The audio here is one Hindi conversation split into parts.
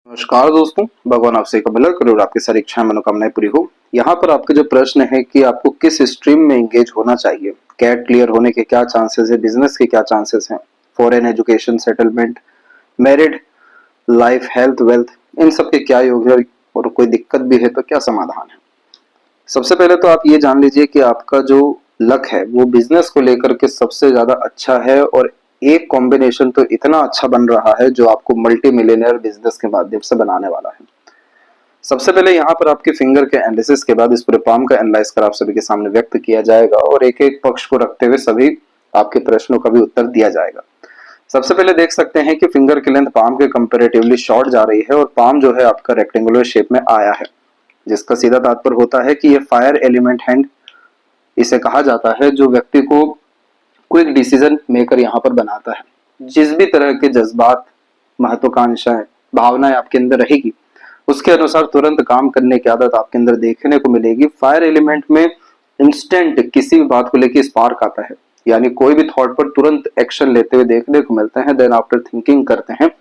नमस्कार दोस्तों, भगवान आपसे कबूल करे और आपकी सारी इच्छाएं मनोकामनाएं पूरी हो। यहाँ पर आपका जो प्रश्न है कि आपको किस स्ट्रीम में एंगेज होना चाहिए, कैट क्लियर होने के क्या चांसेस है, बिजनेस के क्या चांसेस हैं, foreign education, settlement, married life, health, wealth, इन सब के क्या योग है और कोई दिक्कत भी है तो क्या समाधान है। सबसे पहले तो आप ये जान लीजिए कि आपका जो लक है वो बिजनेस को लेकर के सबसे ज्यादा अच्छा है और एक कॉम्बिनेशन तो इतना अच्छा बन रहा है जो आपको मल्टी मिलियनर बिजनेस के माध्यम से बनाने वाला है। सबसे पहले यहाँ पर आपके फिंगर के एनालिसिस के बाद इस पूरे पाम का एनालाइज कर आप सभी के सामने व्यक्त किया जाएगा और एक एक पक्ष को रखते हुए सभी आपके प्रश्नों का भी उत्तर दिया जाएगा। सबसे पहले देख सकते हैं कि फिंगर की लेंथ पाम के कंपेरेटिवली शॉर्ट जा रही है और पाम जो है आपका रेक्टेंगुलर शेप में आया है, जिसका सीधा तात्पर्य होता है कि ये फायर एलिमेंट हैंड इसे कहा जाता है, जो व्यक्ति को क्विक डिसीजन मेकर यहाँ पर बनाता है। जिस भी तरह के जज्बात, महत्वाकांक्षाएं, भावनाएं आपके अंदर रहेगी उसके अनुसार तुरंत काम करने की आदत आपके अंदर देखने को मिलेगी। फायर एलिमेंट में इंस्टेंट किसी भी बात को लेकर स्पार्क आता है, यानी कोई भी थॉट पर तुरंत एक्शन लेते हुए देखने को मिलते हैं, देन आफ्टर थिंकिंग करते हैं।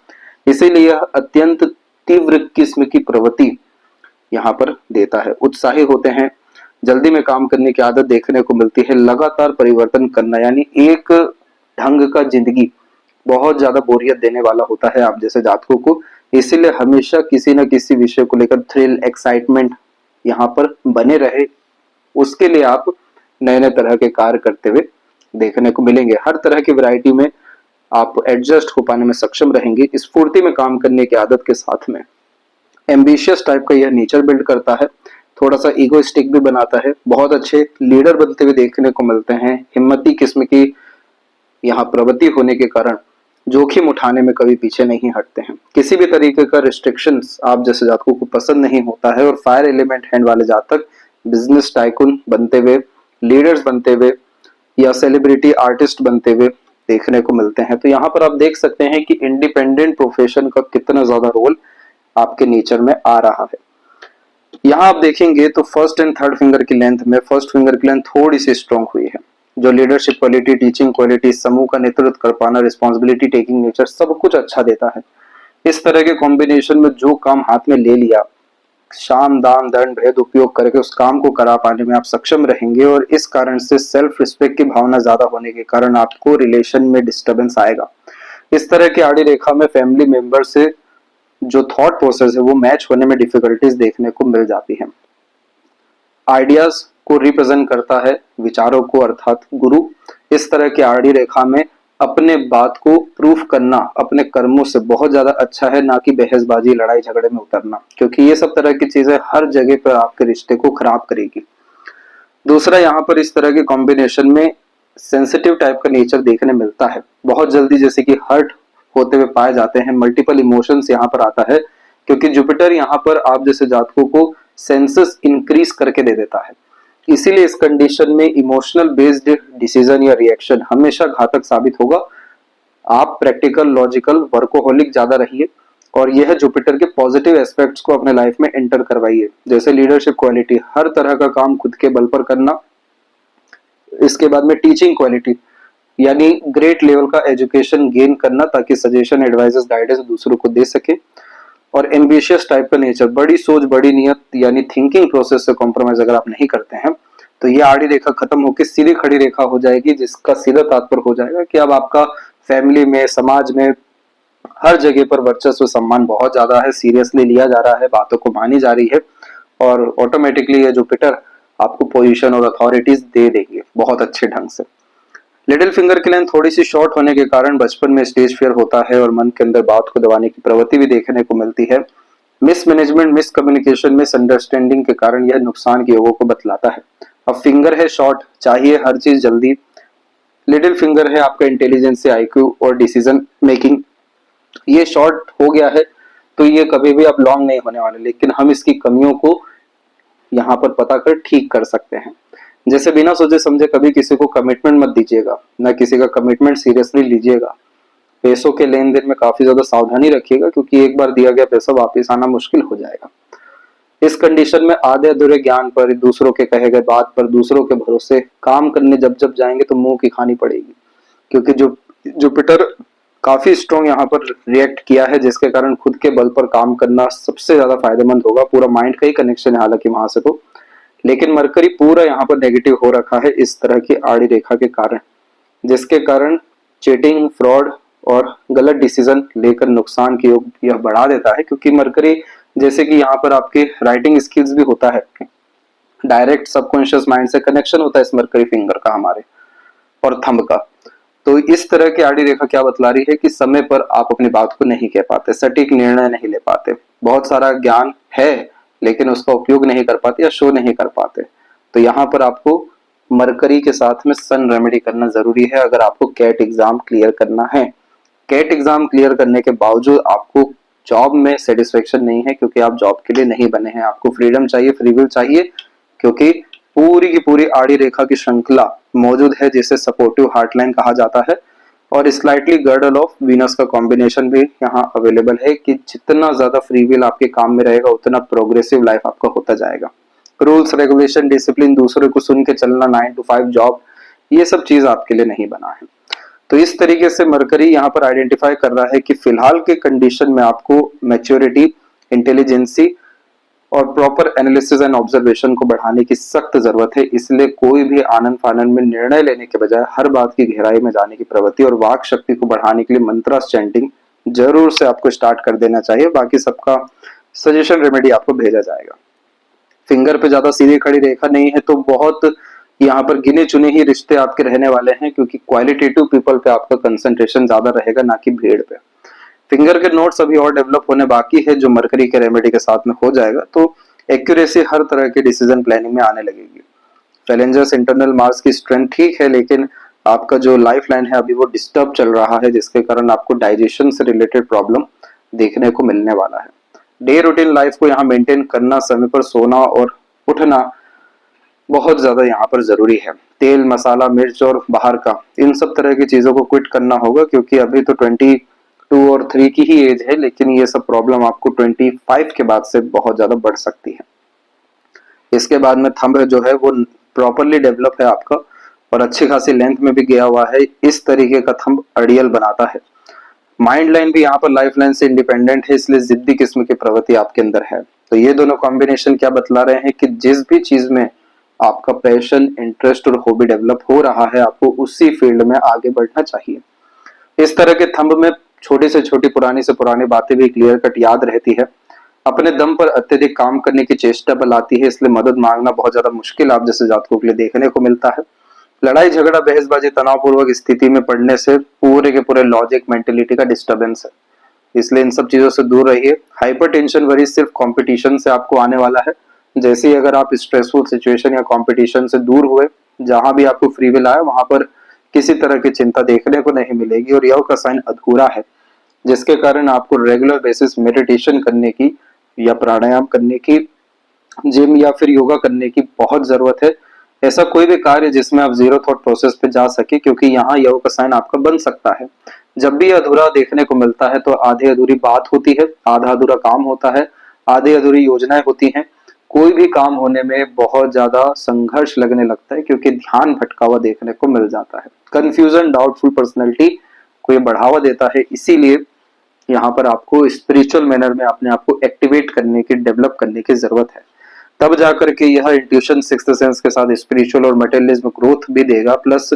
इसीलिए यह अत्यंत तीव्र किस्म की प्रवृत्ति यहाँ पर देता है। उत्साही होते हैं, जल्दी में काम करने की आदत देखने को मिलती है, लगातार परिवर्तन करना, यानी एक ढंग का जिंदगी बहुत ज्यादा बोरियत देने वाला होता है आप जैसे जातकों को। इसीलिए हमेशा किसी न किसी विषय को लेकर थ्रिल, एक्साइटमेंट यहाँ पर बने रहे, उसके लिए आप नए नए तरह के कार्य करते हुए देखने को मिलेंगे। हर तरह की वैरायटी में आप एडजस्ट हो पाने में सक्षम रहेंगे। स्फूर्ति में काम करने की आदत के साथ में एम्बिशियस टाइप का यह नेचर बिल्ड करता है, थोड़ा सा ईगोइस्टिक भी बनाता है। बहुत अच्छे लीडर बनते हुए देखने को मिलते हैं। हिम्मती किस्म की यहाँ प्रवृत्ति होने के कारण जोखिम उठाने में कभी पीछे नहीं हटते हैं। किसी भी तरीके का रिस्ट्रिक्शंस आप जैसे जातकों को पसंद नहीं होता है और फायर एलिमेंट हैंड वाले जातक बिजनेस टाइकून बनते हुए, लीडर्स बनते हुए या सेलिब्रिटी आर्टिस्ट बनते हुए देखने को मिलते हैं। तो यहाँ पर आप देख सकते हैं कि इंडिपेंडेंट प्रोफेशन का कितना ज्यादा रोल आपके नेचर में आ रहा है। यहाँ आप देखेंगे तो फर्स्ट एंड थर्ड फिंगर की लेंथ में फर्स्ट फिंगर की लेंथ थोड़ी सी स्ट्रॉन्ग हुई है, जो लीडरशिप क्वालिटी, टीचिंग क्वालिटी, समूह का नेतृत्व कर पाना, रिस्पॉन्सिबिलिटी टेकिंग नेचर, सब कुछ अच्छा देता है। इस तरह के कॉम्बिनेशन में जो काम हाथ में ले लिया, शाम दाम दंड भेद उपयोग करके उस काम को करा पाने में आप सक्षम रहेंगे और इस कारण से सेल्फ रिस्पेक्ट की भावना ज्यादा होने के कारण आपको रिलेशन में डिस्टर्बेंस आएगा। इस तरह की आड़ी रेखा में फैमिली मेंबर से जो थॉट प्रोसेस है वो मैच होने में डिफिकल्टीज देखने को मिल जाती है। आइडियाज को रिप्रेजेंट करता है, विचारों को, अर्थात गुरु। इस तरह की आड़ी रेखा में अपने बात को प्रूफ करना अपने कर्मों से बहुत ज्यादा अच्छा है, ना कि बहसबाजी, लड़ाई झगड़े में उतरना, क्योंकि ये सब तरह की चीजें हर जगह पर आपके रिश्ते को खराब करेगी। दूसरा, यहाँ पर इस तरह के कॉम्बिनेशन में सेंसिटिव टाइप का नेचर देखने मिलता है, बहुत जल्दी जैसे कि हर्ट होते हुए पाए जाते हैं। मल्टीपल इमोशंस यहाँ पर आता है, क्योंकि जुपिटर यहाँ पर आप जैसे जातकों को सेंसेस इंक्रीज करके दे देता है। इसीलिए इस कंडीशन में इमोशनल बेस्ड डिसीजन या रिएक्शन हमेशा घातक साबित होगा। आप प्रैक्टिकल, लॉजिकल, वर्कोहोलिक ज्यादा रहिए और यह जुपिटर के पॉजिटिव एस्पेक्ट्स को अपने लाइफ में एंटर करवाइए, जैसे लीडरशिप क्वालिटी, हर तरह का काम खुद के बल पर करना। इसके बाद में टीचिंग क्वालिटी, यानी ग्रेट लेवल का एजुकेशन गेन करना ताकि सजेशन, एडवाइजेस, गाइडेंस दूसरों को दे सके। और एम्बिशियस टाइप का नेचर, बड़ी सोच, बड़ी नियत, यानी थिंकिंग प्रोसेस से कॉम्प्रोमाइज अगर आप नहीं करते हैं तो ये आड़ी रेखा खत्म होकर सीधी खड़ी रेखा हो जाएगी, जिसका सीधा तात्पर्य हो जाएगा कि अब आपका फैमिली में, समाज में, हर जगह पर वर्चस्व, सम्मान बहुत ज्यादा है, सीरियसली लिया जा रहा है, बातों को मानी जा रही है और ऑटोमेटिकली ये जुपिटर आपको पोजीशन और अथॉरिटीज दे देंगे बहुत अच्छे ढंग से। लिटिल फिंगर की लेंथ थोड़ी सी शॉर्ट होने के कारण बचपन में स्टेज फियर होता है और मन के अंदर बात को दबाने की प्रवृत्ति भी देखने को मिलती है। Miss management, miss communication, miss understanding के कारण यह नुकसान के योगों को बतलाता है। अब फिंगर है शॉर्ट, चाहिए हर चीज जल्दी। लिटिल फिंगर है आपका इंटेलिजेंस, आईक्यू और डिसीजन मेकिंग। ये शॉर्ट हो गया है तो ये कभी भी आप लॉन्ग नहीं होने वाले, लेकिन हम इसकी कमियों को यहाँ पर पता कर ठीक कर सकते हैं। जैसे बिना सोचे समझे कभी किसी को कमिटमेंट मत दीजिएगा, ना किसी का कमिटमेंट सीरियसली लीजिएगा। पैसों के लेन देन में काफी ज्यादा सावधानी रखिएगा, क्योंकि एक बार दिया गया पैसा वापस आना मुश्किल हो जाएगा। इस कंडीशन में आधे अधूरे ज्ञान पर, दूसरों के कहे गए बात पर, दूसरों के भरोसे काम करने जब जब जाएंगे तो मुंह की खानी पड़ेगी, क्योंकि जो जुपिटर काफी स्ट्रॉन्ग यहाँ पर रिएक्ट किया है, जिसके कारण खुद के बल पर काम करना सबसे ज्यादा फायदेमंद होगा। पूरा माइंड का ही कनेक्शन है हालांकि वहां से तो, लेकिन मरकरी पूरा यहाँ पर नेगेटिव हो रखा है इस तरह की आड़ी रेखा के कारण, जिसके कारण चीटिंग, फ्रॉड और गलत डिसीजन लेकर नुकसान की योग यह बढ़ा देता है। क्योंकि मरकरी जैसे कि यहाँ पर आपके राइटिंग स्किल्स भी होता है, डायरेक्ट सबकॉन्शियस माइंड से कनेक्शन होता है इस मरकरी फिंगर का हमारे और थंब का। तो इस तरह की आड़ी रेखा क्या बतला रही है कि समय पर आप अपनी बात को नहीं कह पाते, सटीक निर्णय नहीं ले पाते, बहुत सारा ज्ञान है लेकिन उसका उपयोग नहीं कर पाते या शो नहीं कर पाते। तो यहाँ पर आपको मरकरी के साथ में सन रेमेडी करना जरूरी है अगर आपको कैट एग्जाम क्लियर करना है। कैट एग्जाम क्लियर करने के बावजूद आपको जॉब में सेटिस्फेक्शन नहीं है, क्योंकि आप जॉब के लिए नहीं बने हैं, आपको फ्रीडम चाहिए, फ्री विल चाहिए, क्योंकि पूरी की पूरी आड़ी रेखा की श्रृंखला मौजूद है जिसे सपोर्टिव हार्टलाइन कहा जाता है, और स्लाइटली गर्डल ऑफ वीनस का कॉम्बिनेशन भी यहाँ अवेलेबल है कि जितना ज्यादा फ्री विल आपके काम में रहेगा उतना प्रोग्रेसिव लाइफ आपका होता जाएगा। रूल्स, रेगुलेशन, डिसिप्लिन, दूसरे को सुन के चलना, 9 to 5 जॉब, ये सब चीज आपके लिए नहीं बना है। तो इस तरीके से मरकरी यहाँ पर आइडेंटिफाई कर रहा है कि फिलहाल के कंडीशन में आपको मैच्योरिटी, इंटेलिजेंसी और प्रॉपर एनालिसिस एंड ऑब्जर्वेशन को बढ़ाने की सख्त जरूरत है। इसलिए कोई भी आनंद फानंद में निर्णय लेने के बजाय हर बात की गहराई में जाने की प्रवृत्ति और वाक शक्ति को बढ़ाने के लिए मंत्रा चैंटिंग जरूर से आपको स्टार्ट कर देना चाहिए। बाकी सबका सजेशन रेमेडी आपको भेजा जाएगा। फिंगर पे ज्यादा सीधी खड़ी रेखा नहीं है तो बहुत यहाँ पर गिने चुने ही रिश्ते आपके रहने वाले हैं, क्योंकि क्वालिटेटिव पीपल पे आपका कंसंट्रेशन ज्यादा रहेगा, ना कि भीड़ पे। फिंगर के नोट्स अभी और डेवलप होने बाकी है जो मरकरी के रेमेडी के साथ में हो जाएगा, तो एक्यूरेसी हर तरह के डिसीजन प्लानिंग में आने लगेगी। फैलेंजर्स, इंटरनल मार्स की स्ट्रेंथ ठीक है, लेकिन आपका जो लाइफ लाइन है अभी वो डिस्टर्ब चल रहा है, जिसके कारण आपको डाइजेशन से रिलेटेड प्रॉब्लम देखने को मिलने वाला है। डे रूटीन लाइफ को यहाँ मेंटेन करना, समय पर सोना और उठना बहुत ज्यादा यहाँ पर जरूरी है। तेल, मसाला, मिर्च और बाहर का, इन सब तरह की चीजों को क्विट करना होगा, क्योंकि अभी तो 22 और 3 की ही एज है, लेकिन ये सब प्रॉब्लम आपको 25 के बाद से बहुत ज्यादा बढ़ सकती है। इसके बाद में थंब जो है वो प्रॉपरली डेवलप है आपका और अच्छी खासी लेंथ में भी गया हुआ है। इस तरीके का थंब अड़ियल बनाता है। माइंड लाइन भी यहाँ पर लाइफ लाइन से इंडिपेंडेंट है, इसलिए जिद्दी किस्म की प्रवृत्ति आपके अंदर है। तो ये दोनों कॉम्बिनेशन क्या बतला रहे हैं कि जिस भी चीज में आपका पैशन, इंटरेस्ट और हॉबी डेवलप हो रहा है, आपको उसी फील्ड में आगे बढ़ना चाहिए। इस तरह के थंब में छोटी से छोटी, पुरानी से पुरानी बातें भी क्लियर कट याद रहती है। अपने दम पर अत्यधिक काम करने की चेष्टा बलाती है, इसलिए मदद मांगना बहुत ज्यादा मुश्किल आप जैसे जातकों के लिए देखने को मिलता है। लड़ाई झगड़ा, बहसबाजी, तनावपूर्वक स्थिति में पड़ने से पूरे के पूरे लॉजिक, मेंटेलिटी का डिस्टर्बेंस है, इसलिए इन सब चीजों से दूर रहिए। हाइपर टेंशन वरी सिर्फ कंपटीशन से आपको आने वाला है। जैसे ही अगर आप स्ट्रेसफुल सिचुएशन या कंपटीशन से दूर हुए, जहां भी आपको फ्री विल आया वहां पर किसी तरह की चिंता देखने को नहीं मिलेगी और यह का साइन अधूरा है, जिसके कारण आपको रेगुलर बेसिस मेडिटेशन करने की या प्राणायाम करने की, जिम या फिर योगा करने की बहुत जरूरत है। ऐसा कोई भी कार्य जिसमें आप जीरो थॉट प्रोसेस पे जा सके, क्योंकि यहाँ योग का साइन आपका बन सकता है। जब भी अधूरा देखने को मिलता है तो आधी अधूरी बात होती है, आधा अधूरा काम होता है, आधी अधूरी योजनाएं होती हैं। कोई भी काम होने में बहुत ज्यादा संघर्ष लगने लगता है, क्योंकि ध्यान भटका हुआ देखने को मिल जाता है। कंफ्यूजन, डाउटफुल पर्सनैलिटी को ये बढ़ावा देता है। इसीलिए यहाँ पर आपको स्पिरिचुअल मैनर में अपने आप को एक्टिवेट करने की, डेवलप करने की जरूरत है। तब जाकर के यह इंट्यूशन, सिक्स्थ सेंस के साथ स्पिरिचुअल और मटेरियलिज्म ग्रोथ भी देगा, प्लस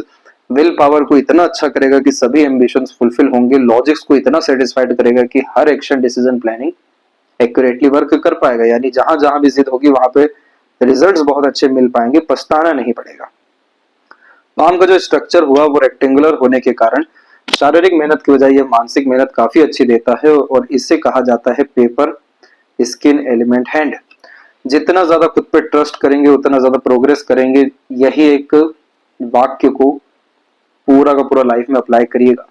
विल पावर को इतना अच्छा करेगा कि सभी एम्बिशंस फुलफिल होंगे। लॉजिक्स को इतना सेटिस्फाइड करेगा कि हर action, decision, planning accurately work कर पाएगा। यानी जहां जहां भी जिद होगी वहां पे रिजल्ट्स बहुत अच्छे मिल पाएंगे, पछताना नहीं पड़ेगा। काम का जो स्ट्रक्चर हुआ वो रेक्टेंगुलर होने के कारण शारीरिक मेहनत की बजाय ये मानसिक मेहनत काफी अच्छी देता है, और इससे कहा जाता है पेपर, स्किन, एलिमेंट, हैंड। जितना ज्यादा खुद पे ट्रस्ट करेंगे उतना ज्यादा प्रोग्रेस करेंगे। यही एक वाक्य को पूरा का पूरा लाइफ में अप्लाई करिएगा।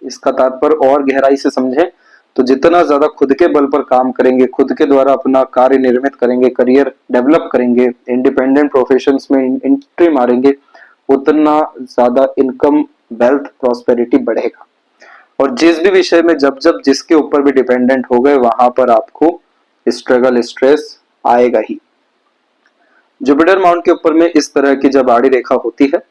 इसका तात्पर्य और गहराई से समझे तो जितना ज्यादा खुद के बल पर काम करेंगे, खुद के द्वारा अपना कार्य निर्मित करेंगे, करियर डेवलप करेंगे, इंडिपेंडेंट प्रोफेशंस में एंट्री मारेंगे, उतना ज्यादा इनकम, वेल्थ, प्रॉस्पेरिटी बढ़ेगा। और जिस भी विषय में जब जब जिसके ऊपर भी डिपेंडेंट हो गए वहां पर आपको स्ट्रगल, स्ट्रेस आएगा ही। जुपिटर माउंट के ऊपर में इस तरह की जब आड़ी रेखा होती है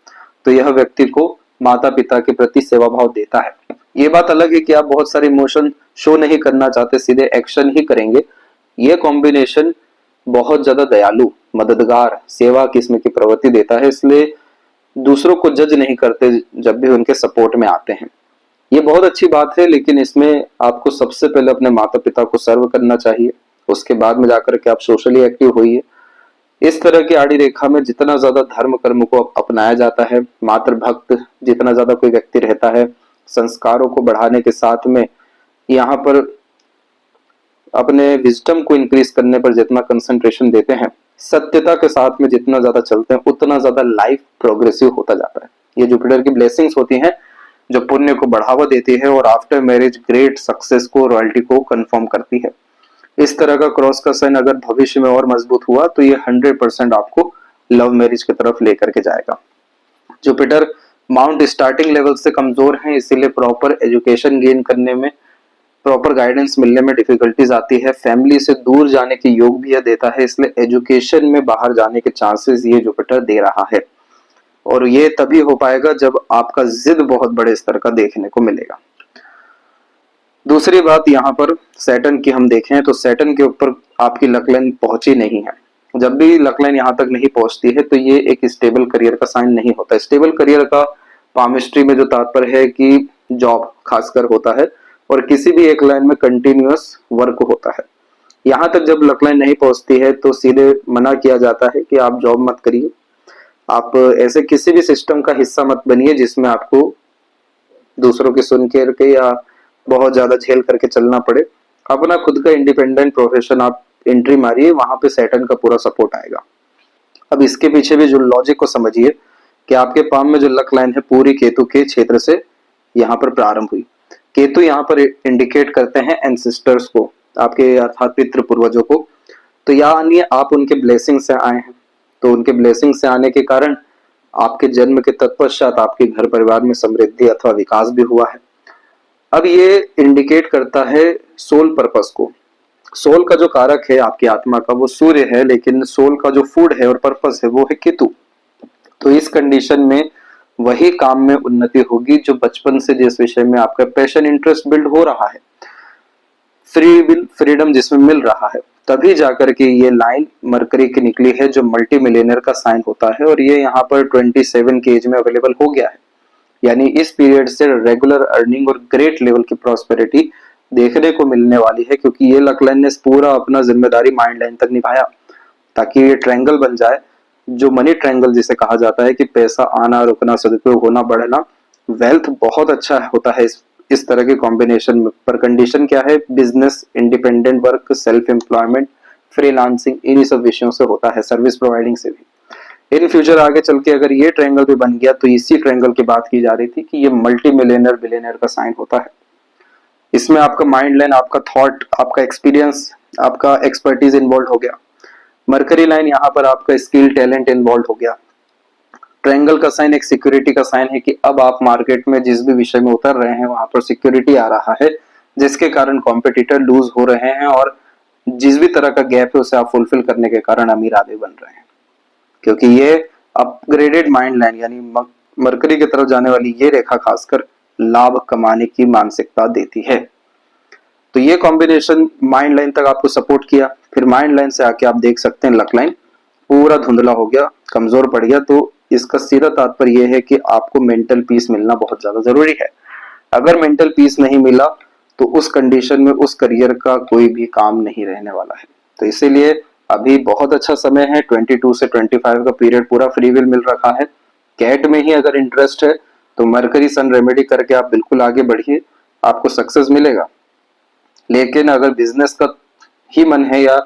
तो यह व्यक्ति को माता पिता के प्रति सेवा भाव देता है। ये बात अलग है कि आप बहुत सारे इमोशन शो नहीं करना चाहते, सीधे एक्शन ही करेंगे। ये कॉम्बिनेशन बहुत ज्यादा दयालु, मददगार, सेवा किस्म की प्रवृत्ति देता है, इसलिए दूसरों को जज नहीं करते जब भी उनके सपोर्ट में आते हैं। ये बहुत अच्छी बात है, लेकिन इसमें आपको सबसे पहले अपने माता पिता को सर्व करना चाहिए, उसके बाद में जाकर के आप सोशली एक्टिव होइए। इस तरह की आड़ी रेखा में जितना ज्यादा धर्म कर्म को अपनाया जाता है, मातृभक्त जितना ज्यादा कोई व्यक्ति रहता है, संस्कारों को बढ़ाने के साथ में यहाँ पर अपने विजडम को इंक्रीज करने पर जितना कंसंट्रेशन देते हैं, सत्यता के साथ में जितना ज्यादा चलते हैं, उतना ज्यादा लाइफ प्रोग्रेसिव होता जाता है। ये जुपिटर की ब्लेसिंग्स होती हैं जो पुण्य को बढ़ावा देती है और आफ्टर मैरिज ग्रेट सक्सेस को, रॉयल्टी को कंफर्म करती है। इस तरह का क्रॉस का साइन अगर भविष्य में और मजबूत हुआ तो ये 100% आपको लव मैरिज की तरफ लेकर के जाएगा। जुपिटर माउंट स्टार्टिंग लेवल से कमजोर है, इसीलिए प्रॉपर एजुकेशन गेन करने में, प्रॉपर गाइडेंस मिलने में डिफिकल्टीज आती है। फैमिली से दूर जाने के योग भी यह देता है, इसलिए एजुकेशन में बाहर जाने के चांसेस ये जुपिटर दे रहा है। और ये तभी हो पाएगा जब आपका जिद बहुत बड़े स्तर का देखने को मिलेगा। दूसरी बात यहाँ पर सैटर्न की हम देखें तो सैटर्न के ऊपर आपकी लक लाइन पहुंची नहीं है। जब भी लक लाइन यहाँ तक नहीं पहुंचती है तो ये एक स्टेबल करियर का साइन नहीं होता। स्टेबल करियर का पामिस्ट्री में जो तात्पर्य है कि जॉब खासकर होता है और किसी भी एक लाइन में कंटिन्यूअस वर्क होता है। यहाँ तक जब लक लाइन नहीं पहुंचती है तो सीधे मना किया जाता है कि आप जॉब मत करिए, आप ऐसे किसी भी सिस्टम का हिस्सा मत बनिए जिसमें आपको दूसरों की सुन के या बहुत ज्यादा झेल करके चलना पड़े। अपना खुद का इंडिपेंडेंट प्रोफेशन आप एंट्री मारिए, वहां पे सैटर्न का पूरा सपोर्ट आएगा। अब इसके पीछे भी जो लॉजिक को समझिए कि आपके पाम में जो लक लाइन है पूरी केतु के क्षेत्र से यहाँ पर प्रारंभ हुई। केतु यहाँ पर इंडिकेट करते हैं एंसेस्टर्स को, आपके अर्थात पितृ पूर्वजों को। तो यानी आप उनके ब्लेसिंग से आए हैं, तो उनके ब्लेसिंग से आने के कारण आपके जन्म के तत्पश्चात आपके घर परिवार में समृद्धि अथवा विकास भी हुआ है। अब ये इंडिकेट करता है सोल पर्पस को। सोल का जो कारक है आपकी आत्मा का वो सूर्य है, लेकिन सोल का जो फूड है और पर्पस है वो है केतु। तो इस कंडीशन में वही काम में उन्नति होगी जो बचपन से जिस विषय में आपका पैशन इंटरेस्ट बिल्ड हो रहा है, फ्री विल फ्रीडम जिसमें मिल रहा है, तभी जाकर के ये लाइन मरकरी की निकली है जो मल्टी मिलियनर का साइन होता है। और ये यहाँ पर 27 की एज में अवेलेबल हो गया है, यानी इस पीरियड से रेगुलर अर्निंग और ग्रेट लेवल की प्रॉस्पेरिटी देखने को मिलने वाली है, क्योंकि ये लक लाइन ने पूरा अपना जिम्मेदारी माइंड लाइन तक निभाया ताकि ये ट्रायंगल बन जाए, जो मनी ट्रायंगल जिसे कहा जाता है कि पैसा आना, रुकना, सदुपयोग होना, बढ़ना, वेल्थ बहुत अच्छा होता है इस तरह के कॉम्बिनेशन में। पर कंडीशन क्या है? Business, independent work, self employment, freelancing, इन्हीं सब विषयों से होता है, सर्विस प्रोवाइडिंग से भी। इन फ्यूचर आगे चल के अगर ये ट्रायंगल भी बन गया तो इसी ट्रायंगल की बात की जा रही थी कि ये मल्टी मिलियनर बिलियनर का साइन होता है। इसमें आपका माइंड लाइन, आपका थॉट, आपका एक्सपीरियंस, आपका एक्सपर्टीज इन्वॉल्व हो गया। मरकरी लाइन यहाँ पर आपका स्किल, टैलेंट इन्वॉल्व हो गया। ट्रायंगल का साइन एक सिक्योरिटी का साइन है कि अब आप मार्केट में जिस भी विषय में उतर रहे हैं वहां पर सिक्योरिटी आ रहा है, जिसके कारण कॉम्पिटिटर लूज हो रहे हैं और जिस भी तरह का गैप है उसे आप फुलफिल करने के कारण अमीर आदमी बन रहे हैं, क्योंकि ये अपग्रेडेड माइंड लाइन यानी मरकरी की तरफ जाने वाली ये रेखा खासकर लाभ कमाने की मानसिकता देती है। तो ये कॉम्बिनेशन माइंड लाइन तक आपको सपोर्ट किया, फिर माइंड लाइन से आके आप देख सकते हैं लक लाइन पूरा धुंधला हो गया, कमजोर पड़ गया। तो इसका सीधा तात्पर्य यह है कि आपको मेंटल पीस मिलना बहुत ज्यादा जरूरी है। अगर मेंटल पीस नहीं मिला तो उस कंडीशन में उस करियर का कोई भी काम नहीं रहने वाला है। तो इसीलिए अभी बहुत अच्छा समय है, 22 से 25 का पीरियड पूरा फ्री विल मिल रखा है। कैट में ही अगर इंटरेस्ट है तो मरकरी सन रेमेडी करके आप बिल्कुल आगे बढ़िए, आपको सक्सेस मिलेगा। लेकिन अगर बिजनेस का ही मन है या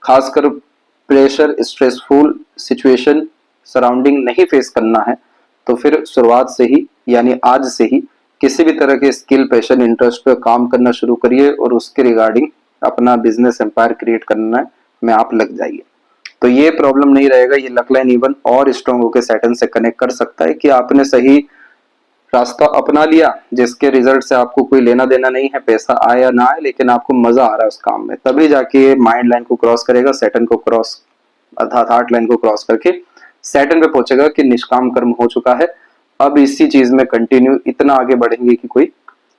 खासकर प्रेशर, स्ट्रेसफुल सिचुएशन सराउंडिंग नहीं फेस करना है, तो फिर शुरुआत से ही यानी आज से ही किसी भी तरह के स्किल, पैशन, इंटरेस्ट पे काम करना शुरू करिए और उसके रिगार्डिंग अपना बिजनेस एम्पायर क्रिएट करना में आप लग जाइए। तो ये प्रॉब्लम नहीं रहेगा। ये लक लाइन इवन और स्ट्रॉन्ग होकर सैटर्न से कनेक्ट कर सकता है कि आपने सही रास्ता अपना लिया जिसके रिजल्ट से आपको कोई लेना देना नहीं है, पैसा आए या ना आए, लेकिन आपको मजा आ रहा है उस काम में, तभी जाके माइंड लाइन को क्रॉस करेगा, सैटर्न को क्रॉस अर्थात हार्ट लाइन को क्रॉस करके सैटर्न पे पहुंचेगा कि निष्काम कर्म हो चुका है, अब इसी चीज में कंटिन्यू इतना आगे बढ़ेंगे कि कोई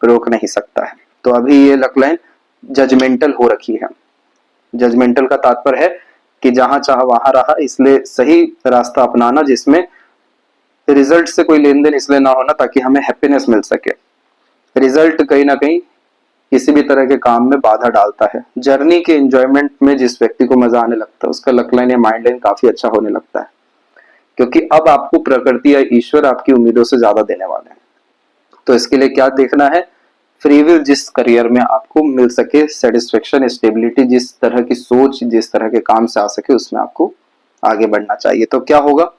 रोक नहीं सकता है। तो अभी ये लक लाइन जजमेंटल हो रखी है। जजमेंटल का तात्पर्य है कि जहां चाह वहां रहा, इसलिए सही रास्ता अपनाना जिसमें रिजल्ट से कोई लेन देन इसलिए ना होना ताकि हमें हैप्पीनेस मिल सके। रिजल्ट कहीं ना कहीं किसी भी तरह के काम में बाधा डालता है। जर्नी के एंजॉयमेंट में जिस व्यक्ति को मजा आने लगता है उसका लक लाइन या माइंड लाइन काफी अच्छा होने लगता है, क्योंकि अब आपको प्रकृति या ईश्वर आपकी उम्मीदों से ज्यादा देने वाले हैं। तो इसके लिए क्या देखना है, फ्री विल जिस करियर में आपको मिल सके, सेटिस्फेक्शन, स्टेबिलिटी, जिस तरह की सोच, जिस तरह के काम से आ सके, उसमें आपको आगे बढ़ना चाहिए। तो क्या होगा,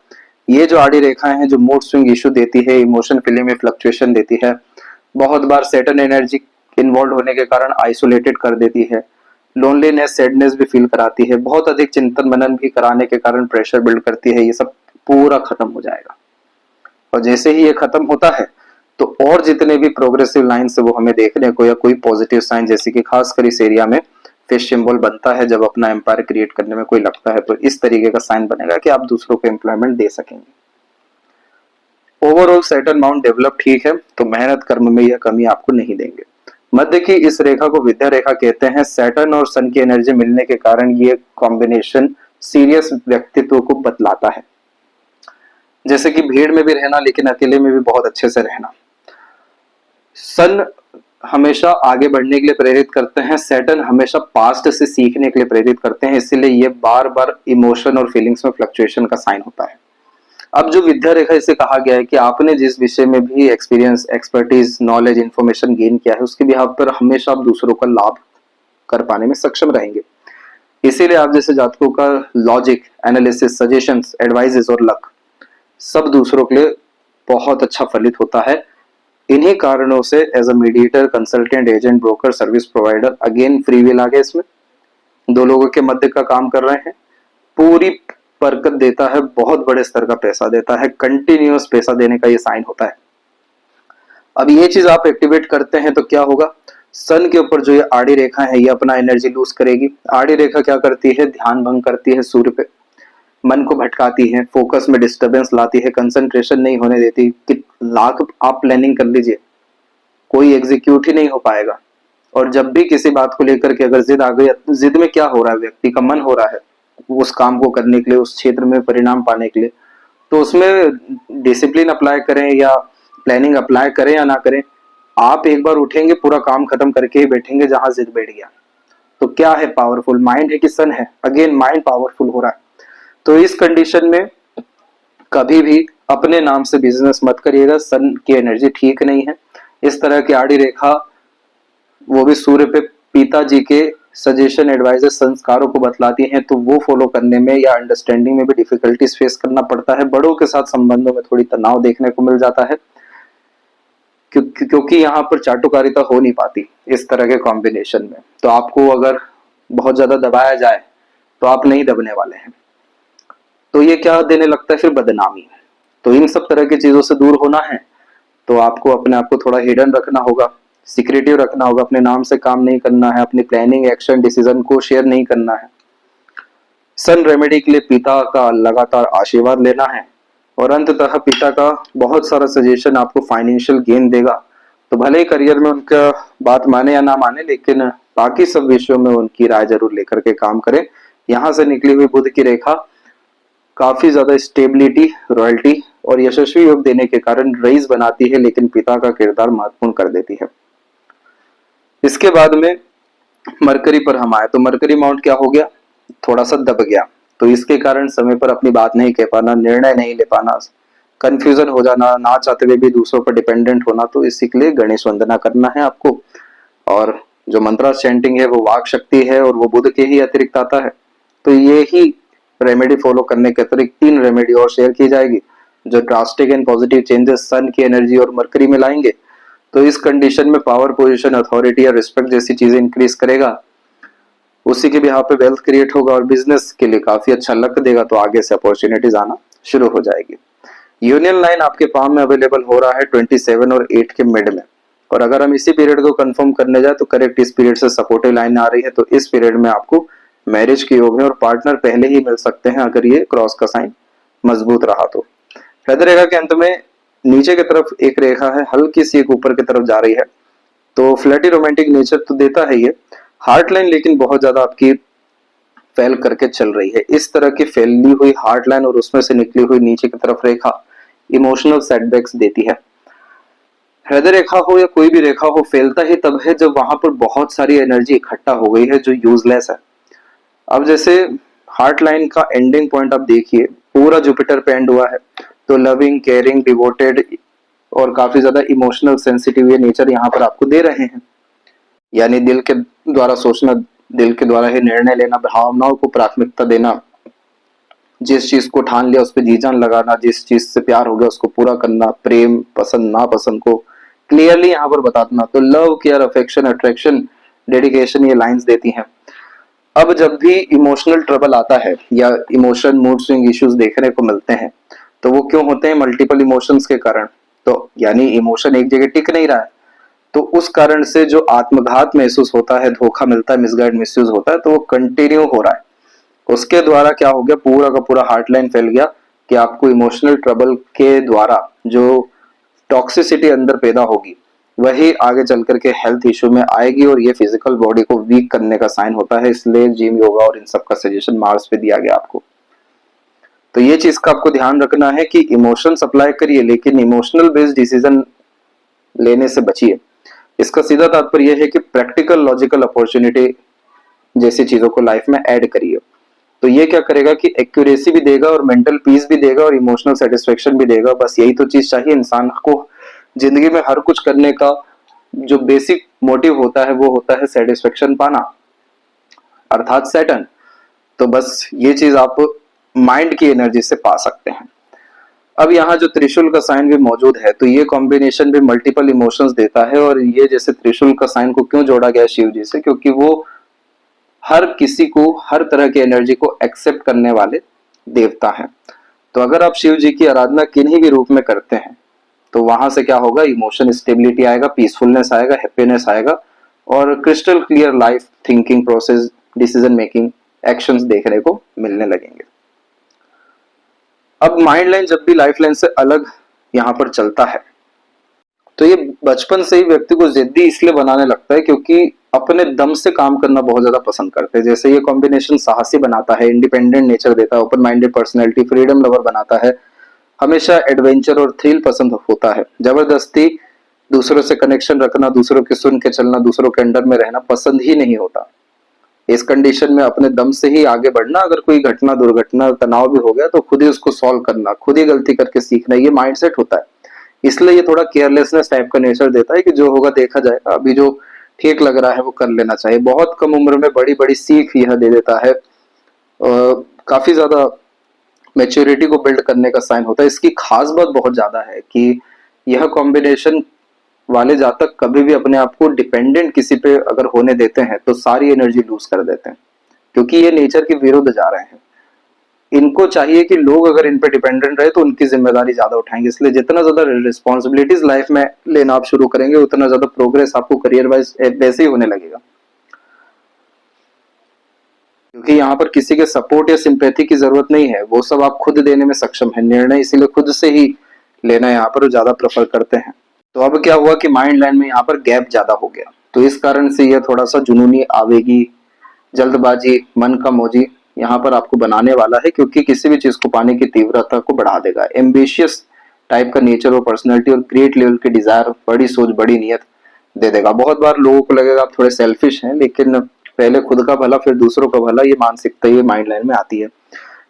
ये जो आड़ी रेखाएं हैं जो मूड स्विंग इशू देती है, इमोशन फीलिंग में फ्लक्चुएशन देती है, बहुत बार सैटर्न एनर्जी इन्वॉल्व होने के कारण आइसोलेटेड कर देती है, लोनलीनेस, सैडनेस भी फील कराती है, बहुत अधिक चिंतन मनन भी कराने के कारण प्रेशर बिल्ड करती है, ये सब पूरा खत्म हो जाएगा। और जैसे ही ये खत्म होता है तो और जितने भी प्रोग्रेसिव लाइन्स वो हमें देखने को, या कोई पॉजिटिव साइन जैसे कि खासकर इस एरिया में फिश सिंबल बनता है जब अपना एम्पायर क्रिएट करने में कोई लगता है, तो इस तरीके का साइन बनेगा कि आप दूसरों को एम्प्लॉयमेंट दे सकेंगे। ओवरऑल सैटर्न माउंट डेवलप ठीक है, तो मेहनत कर्म में यह कमी आपको नहीं देंगे। मध्य की इस रेखा को विद्या रेखा कहते हैं। सैटर्न और सन की एनर्जी मिलने के कारण ये कॉम्बिनेशन सीरियस व्यक्तित्व को बतलाता है, जैसे कि भीड़ में भी रहना लेकिन अकेले में भी बहुत अच्छे से रहना। सन हमेशा आगे बढ़ने के लिए प्रेरित करते हैं, सैटर्न हमेशा पास्ट से सीखने के लिए प्रेरित करते हैं, इसीलिए ये बार बार इमोशन और फीलिंग्स में फ्लक्चुएशन का साइन होता है। अब जो विद्या रेखा, इसे कहा गया है कि आपने जिस विषय में भी experience, expertise, knowledge, information gain किया है उसके बिहाफ पर हमेशा आप दूसरों का लाभ कर पाने में सक्षम रहेंगे। इसीलिए आप जैसे जातकों का लॉजिक, एनालिसिस, सजेशंस, एडवाइजेस और लक सब दूसरों के लिए बहुत अच्छा फलित होता है। इन्हीं कारणों से as a mediator, consultant, agent, broker, service provider, again free will आ गया इसमें, दो लोगों के मध्य का काम कर रहे हैं, पूरी बरकत देता है, बहुत बड़े स्तर का पैसा देता है, कंटिन्यूअस पैसा देने का ये साइन होता है। अब ये चीज आप एक्टिवेट करते हैं तो क्या होगा, सन के ऊपर जो ये आड़ी रेखा है ये अपना एनर्जी लूज करेगी। आड़ी रेखा क्या करती है, ध्यान भंग करती है सूर्य पे, मन को भटकाती है, फोकस में डिस्टरबेंस लाती है, कंसंट्रेशन नहीं होने देती। कि लाख आप प्लानिंग कर लीजिए, कोई एग्जीक्यूट ही नहीं हो पाएगा। और जब भी किसी बात को लेकर के अगर जिद आ गई, जिद में क्या हो रहा है, व्यक्ति का मन हो रहा है उस काम को करने के लिए, उस क्षेत्र में परिणाम पाने के लिए, तो उसमें डिसिप्लिन अप्लाई करें या प्लानिंग अप्लाई करें या ना करें, आप एक बार उठेंगे पूरा काम खत्म करके ही बैठेंगे जहां जिद बैठ गया। तो क्या है, पावरफुल माइंड है कि सन है, अगेन माइंड पावरफुल हो रहा है। तो इस कंडीशन में कभी भी अपने नाम से बिजनेस मत करिएगा, सन की एनर्जी ठीक नहीं है। इस तरह की आड़ी रेखा, वो भी सूर्य पे, पिताजी के सजेशन, एडवाइजेस, संस्कारों को बतलाती हैं, तो वो फॉलो करने में या अंडरस्टैंडिंग में भी डिफिकल्टीज फेस करना पड़ता है। बड़ों के साथ संबंधों में थोड़ी तनाव देखने को मिल जाता है, क्योंकि यहाँ पर चाटुकारिता हो नहीं पाती इस तरह के कॉम्बिनेशन में। तो आपको अगर बहुत ज्यादा दबाया जाए तो आप नहीं दबने वाले हैं, तो ये क्या देने लगता है फिर, बदनामी। तो इन सब तरह की चीजों से दूर होना है तो आपको अपने आप को थोड़ा हिडन रखना होगा, सिक्रेटिव रखना होगा, अपने नाम से काम नहीं करना है, अपनी प्लानिंग, एक्शन, डिसीजन को शेयर नहीं करना है। सन रेमेडी के लिए पिता का लगातार आशीर्वाद लेना है, और अंततः पिता का बहुत सारा सजेशन आपको फाइनेंशियल गेन देगा। तो भले ही करियर में उनका बात माने या ना माने, लेकिन बाकी सब विषयों में उनकी राय जरूर लेकर के काम करें। यहाँ से निकली हुई बुध की रेखा काफी ज्यादा स्टेबिलिटी, रॉयल्टी और यशस्वी योग देने के कारण रईस बनाती है, लेकिन पिता का किरदार महत्वपूर्ण कर देती है। इसके बाद में मरकरी पर हम आए तो मरकरी माउंट क्या हो गया, थोड़ा सा दब गया। तो इसके कारण समय पर अपनी बात नहीं कह पाना, निर्णय नहीं ले पाना, कंफ्यूजन हो जाना, ना चाहते हुए भी दूसरों पर डिपेंडेंट होना। तो इसी के लिए गणेश वंदना करना है आपको, और जो मंत्रा चैंटिंग है वो वाक शक्ति है और वो बुध के ही अतिरिक्त आता है। तो ये ही रेमेडी फॉलो करने के अतिरिक्त 3 रेमेडी और शेयर की जाएगी जो ड्रास्टिक एंड पॉजिटिव चेंजेस सन की एनर्जी और मरकरी में लाएंगे। तो इस कंडीशन में पावर, पोजीशन, अथॉरिटी या रिस्पेक्ट जैसी चीजें इंक्रीज करेगा, उसी के भी यहाँ पे वेल्थ क्रिएट होगा और बिजनेस के लिए काफी अच्छा लक देगा। तो आगे से अपॉर्चुनिटीज आना शुरू हो जाएगी। यूनियन लाइन आपके पाम में अवेलेबल हो रहा है 27 और 8 के मिड में, और अगर हम इसी पीरियड को कंफर्म करने जाए तो करेक्ट इस पीरियड से सपोर्टिव लाइन आ रही है। तो इस पीरियड में आपको मैरिज के योग है और पार्टनर पहले ही मिल सकते हैं अगर ये क्रॉस का साइन मजबूत रहा तो। हृदय रेखा के अंत में नीचे की तरफ एक रेखा है, हल्की सी एक ऊपर की तरफ जा रही है, तो फ्लर्टी रोमांटिक नेचर तो देता है ये। हार्ट लाइन लेकिन बहुत ज्यादा आपकी फेल करके चल रही है। इस तरह की फैली हुई हार्ट लाइन और उसमें से निकली हुई नीचे की तरफ रेखा इमोशनल सेटबैक्स देती है। हृदय रेखा हो या कोई भी रेखा हो, फैलता ही तब है जब वहां पर बहुत सारी एनर्जी इकट्ठा हो गई है जो यूजलेस है। अब जैसे हार्ट लाइन का एंडिंग पॉइंट आप देखिए, पूरा जुपिटर पे एंड हुआ है, तो लविंग, केयरिंग, डिवोटेड और काफी ज्यादा इमोशनल सेंसिटिव ये नेचर यहाँ पर आपको दे रहे हैं। यानी दिल के द्वारा सोचना, दिल के द्वारा ही निर्णय लेना, भावनाओं को प्राथमिकता देना, जिस चीज को ठान लिया उस पर जी जान लगाना, जिस चीज से प्यार हो गया उसको पूरा करना, प्रेम, पसंद नापसंद को क्लियरली यहाँ पर बताना। तो love, care, affection, attraction, dedication ये लाइंस देती हैं। अब जब भी इमोशनल ट्रबल आता है या इमोशन मूड स्विंग इश्यूज देखने को मिलते हैं, तो वो क्यों होते हैं? मल्टीपल इमोशंस के कारण। तो यानी इमोशन एक जगह टिक नहीं रहा है, तो उस कारण से जो आत्मघात महसूस होता है, धोखा मिलता है, मिसगाइड मिसयूज होता है, तो वो कंटिन्यू हो रहा है। उसके द्वारा क्या हो गया, पूरा का पूरा हार्ट लाइन फैल गया कि आपको इमोशनल ट्रबल के द्वारा जो टॉक्सिसिटी अंदर पैदा होगी वही आगे चल करके हेल्थ इश्यू में आएगी और ये फिजिकल बॉडी को वीक करने का साइन होता है। इसलिए जिम, योगा और इन सब का सजेशन मार्स पे दिया गया आपको। तो ये चीज का आपको ध्यान रखना है कि इमोशन सप्लाई करिए लेकिन इमोशनल बेस्ड डिसीजन लेने से बचिए। इसका सीधा तात्पर्य यह है कि प्रैक्टिकल लॉजिकल अपॉर्चुनिटी जैसी चीजों को लाइफ में ऐड करिए। तो ये क्या करेगा कि एक्यूरेसी भी देगा और मेंटल पीस भी देगा और इमोशनल सेटिस्फेक्शन भी देगा। बस यही तो चीज चाहिए इंसान को। जिंदगी में हर कुछ करने का जो बेसिक मोटिव होता है वो होता है सेटिस्फेक्शन पाना, अर्थात सैटर्न। तो बस ये चीज आप माइंड की एनर्जी से पा सकते हैं। अब यहाँ जो त्रिशूल का साइन भी मौजूद है, तो ये कॉम्बिनेशन भी मल्टीपल इमोशंस देता है। और ये जैसे त्रिशूल का साइन को क्यों जोड़ा गया शिव जी से, क्योंकि वो हर किसी को, हर तरह की एनर्जी को एक्सेप्ट करने वाले देवता हैं। तो अगर आप शिव जी की आराधना किन्हीं भी रूप में करते हैं तो वहां से क्या होगा, इमोशन स्टेबिलिटी आएगा, पीसफुलनेस आएगा, हैप्पीनेस आएगा और crystal clear life thinking process, decision making, actions देखने को मिलने लगेंगे। अब माइंड लाइन जब भी लाइफ लाइन से अलग यहाँ पर चलता है तो ये बचपन से ही व्यक्ति को जिद्दी इसलिए बनाने लगता है क्योंकि अपने दम से काम करना बहुत ज्यादा पसंद करते हैं। जैसे ये कॉम्बिनेशन साहसी बनाता है, इंडिपेंडेंट नेचर देता है, open minded personality, freedom lover बनाता है, हमेशा एडवेंचर और थ्रिल पसंद होता है, जबरदस्ती दूसरों से कनेक्शन रखना, दूसरों के सुन के चलना, दूसरों के अंडर में रहना पसंद ही नहीं होता। इस कंडीशन में अपने दम से ही आगे बढ़ना, अगर कोई घटना, दुर्घटना, तनाव भी हो गया तो खुद ही उसको सॉल्व करना, खुद ही गलती करके सीखना, ये माइंडसेट होता है। इसलिए ये थोड़ा केयरलेसनेस टाइप का नेचर देता है कि जो होगा देखा जाएगा, अभी जो ठीक लग रहा है वो कर लेना चाहिए। बहुत कम उम्र में बड़ी बड़ी सीख यह दे देता है, काफी ज्यादा मेच्योरिटी को बिल्ड करने का साइन होता है। इसकी खास बात बहुत ज्यादा है कि यह कॉम्बिनेशन वाले जातक कभी भी अपने आप को डिपेंडेंट किसी पे अगर होने देते हैं तो सारी एनर्जी लूज कर देते हैं, क्योंकि ये नेचर के विरुद्ध जा रहे हैं। इनको चाहिए कि लोग अगर इन पे डिपेंडेंट रहे तो उनकी जिम्मेदारी ज्यादा उठाएंगे। इसलिए जितना ज्यादा रिस्पॉन्सिबिलिटीज लाइफ में लेना आप शुरू करेंगे उतना ज्यादा प्रोग्रेस आपको करियर वाइज वैसे ही होने लगेगा, क्योंकि यहाँ पर किसी के सपोर्ट या सिंपैथी की जरूरत नहीं है, वो सब आप खुद देने में सक्षम है। निर्णय इसीलिए खुद से ही लेना यहाँ पर ज्यादा प्रेफर करते हैं। तो अब क्या हुआ कि माइंड लाइन में यहाँ पर गैप ज्यादा हो गया, तो इस कारण से यह थोड़ा सा जुनूनी, आवेगी, जल्दबाजी, मन का मौजी यहाँ पर आपको बनाने वाला है, क्योंकि किसी भी चीज को पाने की तीव्रता को बढ़ा देगा। एम्बिशियस टाइप का नेचर और पर्सनैलिटी और क्रिएट लेवल के डिजायर, बड़ी सोच, बड़ी नियत दे देगा। बहुत बार लोगों को लगेगा आप थोड़े सेल्फिश हैं, लेकिन पहले खुद का भला फिर दूसरों का भला, ये मानसिकता ये माइंड लाइन में आती है।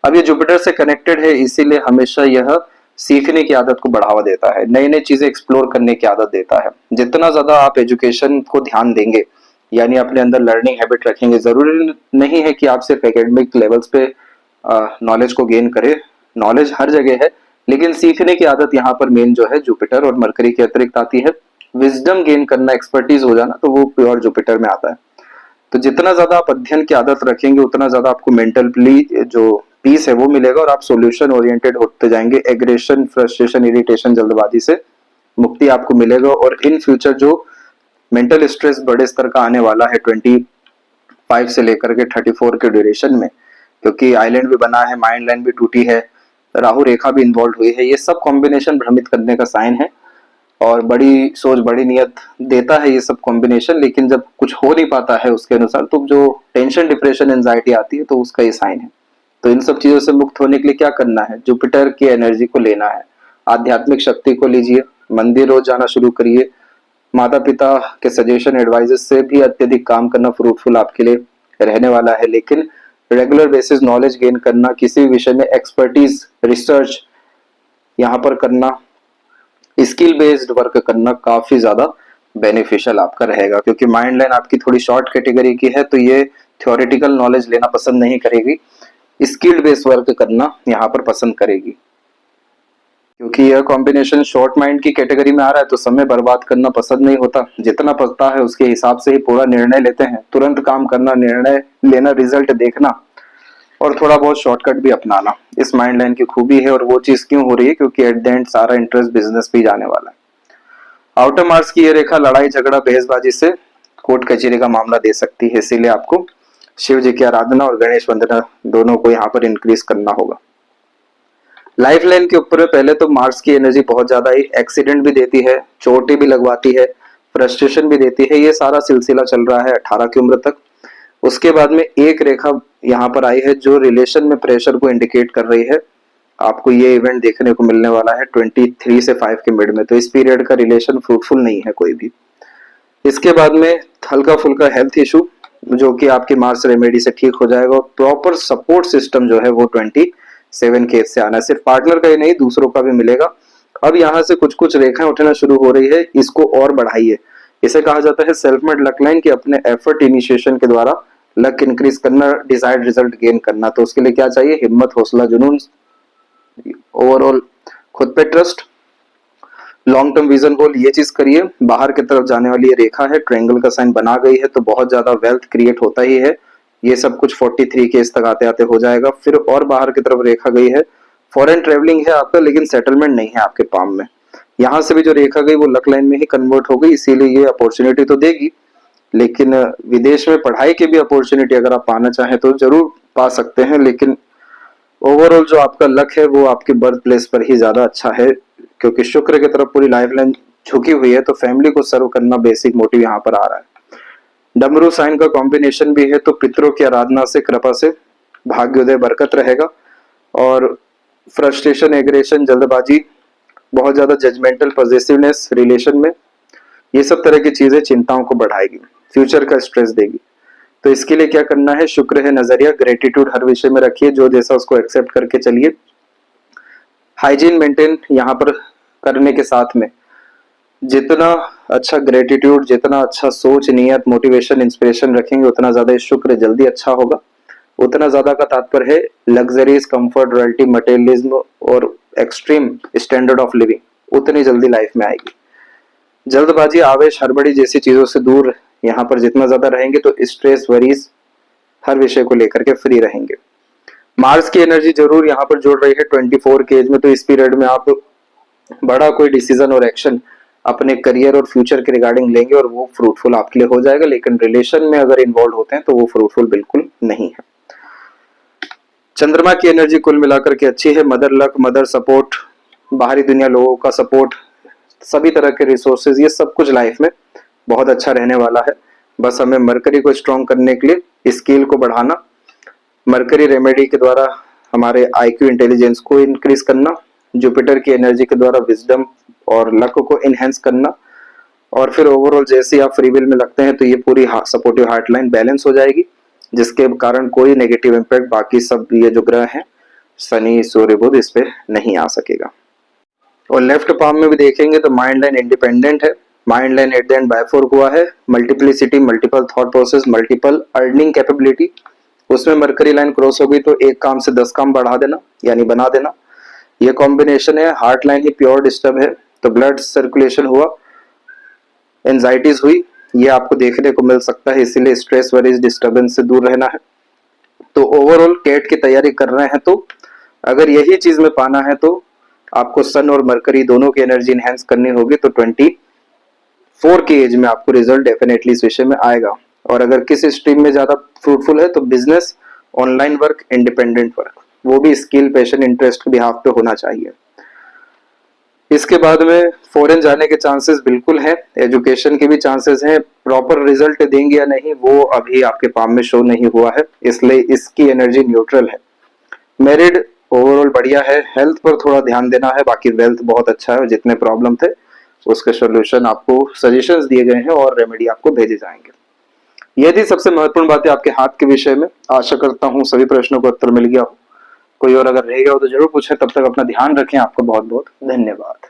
अब ये जुपिटर से कनेक्टेड है, इसीलिए हमेशा यह सीखने की आदत को बढ़ावा देता है, नई नई चीजें एक्सप्लोर करने की आदत देता है। जितना ज्यादा आप एजुकेशन को ध्यान देंगे, यानी अपने अंदर लर्निंग हैबिट रखेंगे, जरूरी नहीं है कि आप सिर्फ एकेडमिक लेवल्स पे नॉलेज को गेन करें, नॉलेज हर जगह है, लेकिन सीखने की आदत यहाँ पर मेन जो है जुपिटर और मरकरी के अतिरिक्त आती है। विजडम गेन करना, एक्सपर्टीज हो जाना, तो वो प्योर जुपिटर में आता है। तो जितना ज्यादा आप अध्ययन की आदत रखेंगे उतना ज्यादा आपको मेंटली जो पीस है वो मिलेगा और आप सॉल्यूशन ओरिएंटेड होते जाएंगे। एग्रेशन, फ्रस्ट्रेशन, इरिटेशन, जल्दबाजी से मुक्ति आपको मिलेगा। और इन फ्यूचर जो मेंटल स्ट्रेस बड़े स्तर का आने वाला है 25 से लेकर के 34 के ड्यूरेशन में, क्योंकि आइलैंड भी बना है, माइंड लाइन भी टूटी है, राहु रेखा भी इन्वॉल्व हुई है, ये सब कॉम्बिनेशन भ्रमित करने का साइन है। और बड़ी सोच बड़ी नियत देता है ये सब कॉम्बिनेशन, लेकिन जब कुछ हो नहीं पाता है उसके अनुसार तो जो टेंशन, डिप्रेशन, एंजाइटी आती है तो उसका ये साइन है। तो इन सब चीजों से मुक्त होने के लिए क्या करना है? जुपिटर की एनर्जी को लेना है, आध्यात्मिक शक्ति को लीजिए, मंदिर रोज जाना शुरू करिए, माता पिता के सजेशन एडवाइजेस से भी अत्यधिक काम करना फ्रूटफुल आपके लिए रहने वाला है। लेकिन रेगुलर बेसिस नॉलेज गेन करना, किसी भी विषय में एक्सपर्टीज, रिसर्च यहाँ पर करना, स्किल बेस्ड वर्क करना काफी ज्यादा बेनिफिशियल आपका रहेगा, क्योंकि माइंड लाइन आपकी थोड़ी शॉर्ट कैटेगरी की है तो ये थ्योरेटिकल नॉलेज लेना पसंद नहीं करेगी, स्किल्ड बेस्ड वर्क करना यहाँ पर पसंद करेगी। क्योंकि यह कॉम्बिनेशन शॉर्ट माइंड की कैटेगरी में आ रहा है तो समय बर्बाद करना पसंद नहीं होता, जितना पता है उसके हिसाब से ही पूरा निर्णय लेते हैं, तुरंत काम करना, निर्णय लेना, रिजल्ट देखना और थोड़ा बहुत शॉर्टकट भी अपनाना इस माइंड लाइन की खूबी है। और वो चीज क्यों हो रही है? क्योंकि एट द एंड सारा इंटरेस्ट बिजनेस पे जाने वाला है। आउटर मार्क्स की ये रेखा लड़ाई झगड़ा बहसबाजी से कोर्ट कचहरी का मामला दे सकती है, इसीलिए आपको शिव जी की आराधना और गणेश वंदना दोनों को यहाँ पर इंक्रीज करना होगा। लाइफ लाइन के ऊपर पहले तो मार्स की एनर्जी बहुत ज्यादा ही एक्सीडेंट भी देती है, चोटें भी लगवाती है, फ्रस्ट्रेशन भी देती है, ये सारा सिलसिला चल रहा है 18 की उम्र तक। उसके बाद में एक रेखा यहाँ पर आई है जो रिलेशन में प्रेशर को इंडिकेट कर रही है। आपको ये इवेंट देखने को मिलने वाला है 23 से 5 के मिड में, तो इस पीरियड का रिलेशन फ्रूटफुल नहीं है कोई भी। इसके बाद में हल्का फुल्का हेल्थ इशू जो कि आपके मार्स रेमेडी से ठीक हो जाएगा, और प्रॉपर सपोर्ट सिस्टम जो है वो 27 के एज से आना है, सिर्फ पार्टनर का ही नहीं दूसरों का भी मिलेगा। अब यहाँ से कुछ कुछ रेखाएं उठना शुरू हो रही है, इसको और बढ़ाइए। इसे कहा जाता है सेल्फ मेड लक लाइन, कि अपने एफर्ट इनिशिएशन के द्वारा लक इंक्रीज करना, डिजायर्ड रिजल्ट गेन करना। तो उसके लिए क्या चाहिए? हिम्मत, हौसला, जुनून, ओवरऑल खुद पे ट्रस्ट, लॉन्ग टर्म विजन गोल, ये चीज करिए। बाहर की तरफ जाने वाली ये रेखा है, ट्रायंगल का साइन बना गई है तो बहुत ज्यादा वेल्थ क्रिएट होता ही है। ये सब कुछ 43 के इस तक आते आते हो जाएगा। फिर और बाहर की तरफ रेखा गई है, फॉरेन ट्रेवलिंग है आपका, लेकिन सेटलमेंट नहीं है आपके पाम में। यहाँ से भी जो रेखा गई वो लक लाइन में ही कन्वर्ट हो गई, इसीलिए ये अपॉर्चुनिटी तो देगी, लेकिन विदेश में पढ़ाई की भी अपॉर्चुनिटी अगर आप पाना चाहें तो जरूर पा सकते हैं। लेकिन ओवरऑल जो आपका लक है वो आपके बर्थ प्लेस पर ही ज्यादा अच्छा है, क्योंकि शुक्र की तरफ पूरी लाइफ लाइन झुकी हुई है, तो फैमिली को सर्व करना बेसिक मोटिव यहाँ पर आ रहा है। डमरू साइन का कॉम्बिनेशन भी है, तो पितरों की आराधना से, कृपा से भाग्योदय बरकत रहेगा। और फ्रस्ट्रेशन, एग्रेशन, जल्दबाजी, बहुत ज्यादा जजमेंटल पॉजिटिवनेस रिलेशन में, ये सब तरह की चीजें चिंताओं को बढ़ाएगी, फ्यूचर का स्ट्रेस देगी। तो इसके लिए क्या करना है? शुक्र है नजरिया, ग्रेटिट्यूड हर विषय में रखिए, जो जैसा उसको एक्सेप्ट करके चलिए। हाइजीन मेंटेन यहाँ पर करने के साथ में जितना अच्छा ग्रेटिट्यूड, जितना अच्छा सोच, नियत, मोटिवेशन, इंस्पिरेशन रखेंगे उतना ज्यादा शुक्र जल्दी अच्छा होगा। उतना ज्यादा का तात्पर्य है लग्जरीज, कंफर्ट, रॉयल्टी, मटेरियलिज्म और एक्सट्रीम स्टैंडर्ड ऑफ लिविंग उतनी जल्दी लाइफ में आएगी। जल्दबाजी, आवेश, हड़बड़ी जैसी चीजों से दूर यहाँ पर जितना ज्यादा रहेंगे तो स्ट्रेस, वरीज हर विषय को लेकर के फ्री रहेंगे। मार्स की एनर्जी जरूर यहाँ पर जोड़ रही है 24 के एज में, तो इस पीरियड में आप बड़ा कोई डिसीजन और एक्शन अपने करियर और फ्यूचर के रिगार्डिंग लेंगे और वो फ्रूटफुल आपके लिए हो जाएगा। लेकिन रिलेशन में अगर इन्वॉल्व होते हैं तो वो फ्रूटफुल बिल्कुल नहीं है। चंद्रमा की एनर्जी कुल मिलाकर के अच्छी है, मदर लक, मदर सपोर्ट, बाहरी दुनिया, लोगों का सपोर्ट, सभी तरह के रिसोर्सेज, ये सब कुछ लाइफ में बहुत अच्छा रहने वाला है। बस हमें मरकरी को स्ट्रॉन्ग करने के लिए स्किल को बढ़ाना, मरकरी रेमेडी के द्वारा हमारे आईक्यू, इंटेलिजेंस को इंक्रीज करना, जुपिटर की एनर्जी के द्वारा विजडम और लक को इनहेंस करना, और फिर ओवरऑल जैसे आप फ्री विल में लगते हैं तो ये पूरी सपोर्टिव हार्ट लाइन बैलेंस हो जाएगी, जिसके कारण कोई नेगेटिव इम्पैक्ट बाकी सब ये जो ग्रह हैं शनि, सूर्य, बुध इस पे नहीं आ सकेगा। और लेफ्ट पाम में भी देखेंगे तो माइंड लाइन इंडिपेंडेंट है, mind line at the end बायफोर्क हुआ है, multiplicity, multiple thought process, multiple earning capability, उसमें मरकरी लाइन क्रॉस हो गई तो एक काम से 10 काम बढ़ा देना यानी बना देना, ये कॉम्बिनेशन है। हार्ट लाइन ही प्योर डिस्टर्ब है, तो ब्लड सर्कुलेशन हुआ, एंजाइटीज हुई, ये आपको देखने को मिल सकता है, इसीलिए स्ट्रेस, वरीज, डिस्टर्बेंस से दूर रहना है। तो ओवरऑल कैट की तैयारी कर रहे हैं तो अगर यही चीज में पाना है तो आपको सन और मरकरी दोनों की एनर्जी इनहेंस करनी होगी, तो 24 की एज में आपको रिजल्ट डेफिनेटली इस विषय में आएगा। और अगर किस स्ट्रीम में ज्यादा फ्रूटफुल है तो business, online work, independent work, वो भी स्किल, पैशन, इंटरेस्ट के बिहाफ पे होना चाहिए। इसके बाद में फॉरेन जाने के चांसेस बिल्कुल है, एजुकेशन के भी चांसेस हैं। प्रॉपर रिजल्ट देंगे या नहीं वो अभी आपके पाम में शो नहीं हुआ है, इसलिए इसकी एनर्जी न्यूट्रल है। मैरिड ओवरऑल बढ़िया है, हेल्थ पर थोड़ा ध्यान देना है, बाकी वेल्थ बहुत अच्छा है और जितने प्रॉब्लम थे उसके सोल्यूशन आपको सजेशंस दिए गए हैं और रेमेडी आपको भेजे जाएंगे। यदि सबसे महत्वपूर्ण बातें आपके हाथ के विषय में, आशा करता हूँ सभी प्रश्नों का उत्तर मिल गया हो। कोई और अगर रह गया हो तो जरूर पूछें। तब तक अपना ध्यान रखें। आपको बहुत बहुत धन्यवाद।